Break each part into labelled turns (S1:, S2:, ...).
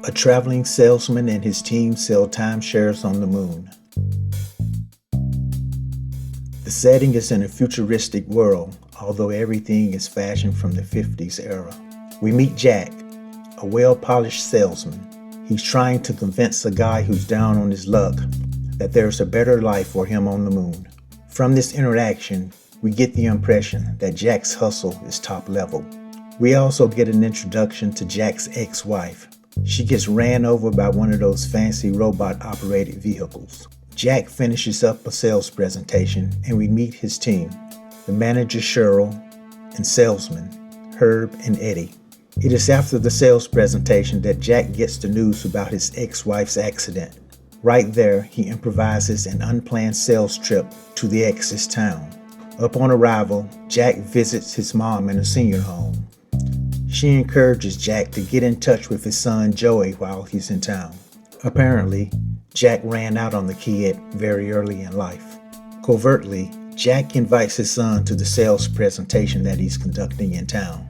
S1: A traveling salesman and his team sell timeshares on the moon. The setting is in a futuristic world, although everything is fashioned from the 50s era. We meet Jack, a well-polished salesman. He's trying to convince a guy who's down on his luck that there's a better life for him on the moon. From this interaction, we get the impression that Jack's hustle is top level. We also get an introduction to Jack's ex-wife. She gets ran over by one of those fancy robot-operated vehicles. Jack finishes up a sales presentation and we meet his team, the manager Cheryl and salesmen Herb and Eddie. It is after the sales presentation that Jack gets the news about his ex-wife's accident. Right there, he improvises an unplanned sales trip to the ex's town. Upon arrival, Jack visits his mom in a senior home. She encourages Jack to get in touch with his son Joey while he's in town. Apparently, Jack ran out on the kid very early in life. Covertly, Jack invites his son to the sales presentation that he's conducting in town.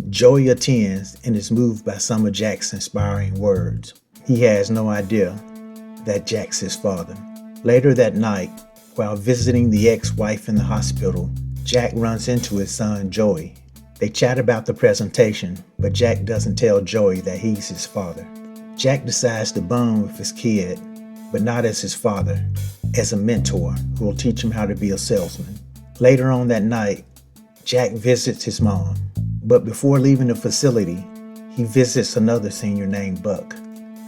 S1: Joey attends and is moved by some of Jack's inspiring words. He has no idea that Jack's his father. Later that night, while visiting the ex-wife in the hospital, Jack runs into his son Joey. They chat about the presentation, but Jack doesn't tell Joey that he's his father. Jack decides to bond with his kid, but not as his father, as a mentor who will teach him how to be a salesman. Later on that night, Jack visits his mom, but before leaving the facility, he visits another senior named Buck.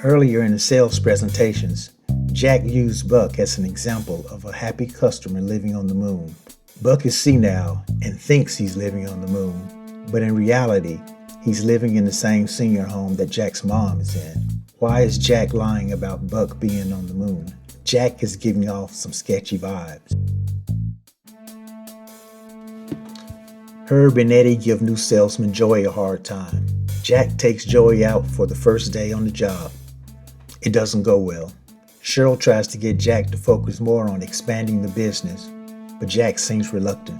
S1: Earlier in the sales presentations, Jack used Buck as an example of a happy customer living on the moon. Buck is senile and thinks he's living on the moon, but in reality, he's living in the same senior home that Jack's mom is in. Why is Jack lying about Buck being on the moon? Jack is giving off some sketchy vibes. Herb and Eddie give new salesman Joey a hard time. Jack takes Joey out for the first day on the job. It doesn't go well. Cheryl tries to get Jack to focus more on expanding the business, but Jack seems reluctant.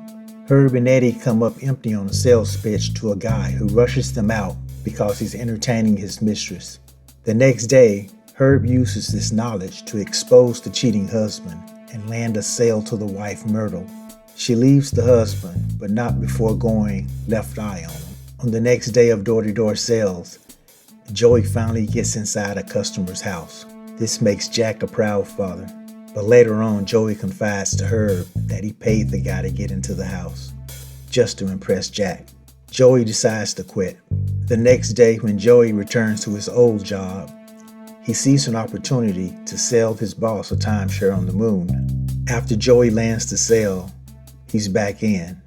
S1: Herb and Eddie come up empty on a sales pitch to a guy who rushes them out because he's entertaining his mistress. The next day, Herb uses this knowledge to expose the cheating husband and land a sale to the wife Myrtle. She leaves the husband, but not before going left eye on him. On the next day of door-to-door sales, Joey finally gets inside a customer's house. This makes Jack a proud father. But later on, Joey confides to Herb that he paid the guy to get into the house, just to impress Jack. Joey decides to quit. The next day, when Joey returns to his old job, he sees an opportunity to sell his boss a timeshare on the moon. After Joey lands the sale, he's back in,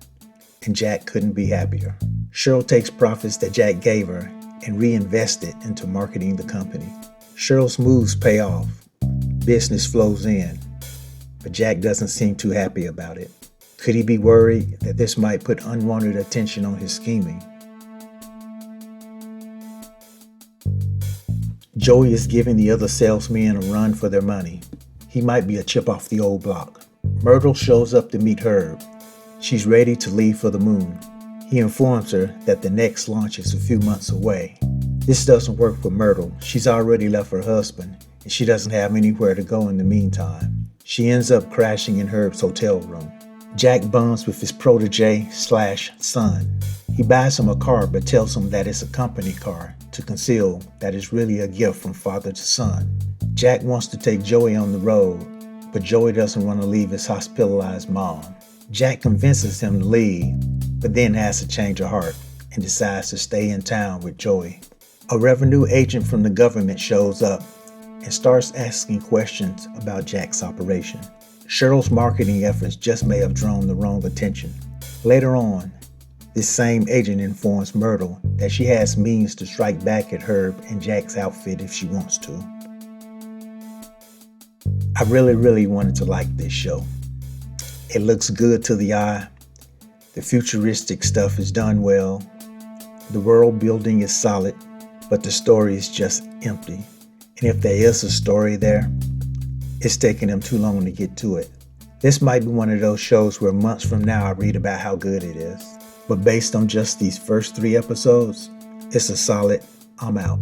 S1: and Jack couldn't be happier. Cheryl takes profits that Jack gave her and reinvests it into marketing the company. Cheryl's moves pay off. Business flows in, but Jack doesn't seem too happy about it. Could he be worried that this might put unwanted attention on his scheming? Joey is giving the other salesmen a run for their money. He might be a chip off the old block. Myrtle shows up to meet Herb. She's ready to leave for the moon. He informs her that the next launch is a few months away. This doesn't work for Myrtle. She's already left her husband, and she doesn't have anywhere to go in the meantime. She ends up crashing in Herb's hotel room. Jack bonds with his protege/son. He buys him a car but tells him that it's a company car to conceal that it's really a gift from father to son. Jack wants to take Joey on the road, but Joey doesn't want to leave his hospitalized mom. Jack convinces him to leave, but then has a change of heart and decides to stay in town with Joey. A revenue agent from the government shows up and starts asking questions about Jack's operation. Cheryl's marketing efforts just may have drawn the wrong attention. Later on, this same agent informs Myrtle that she has means to strike back at Herb and Jack's outfit if she wants to. I really wanted to like this show. It looks good to the eye. The futuristic stuff is done well. The world building is solid, but the story is just empty. And if there is a story there, it's taking them too long to get to it. This might be one of those shows where months from now I read about how good it is. But based on just these first 3 episodes, it's a solid I'm out.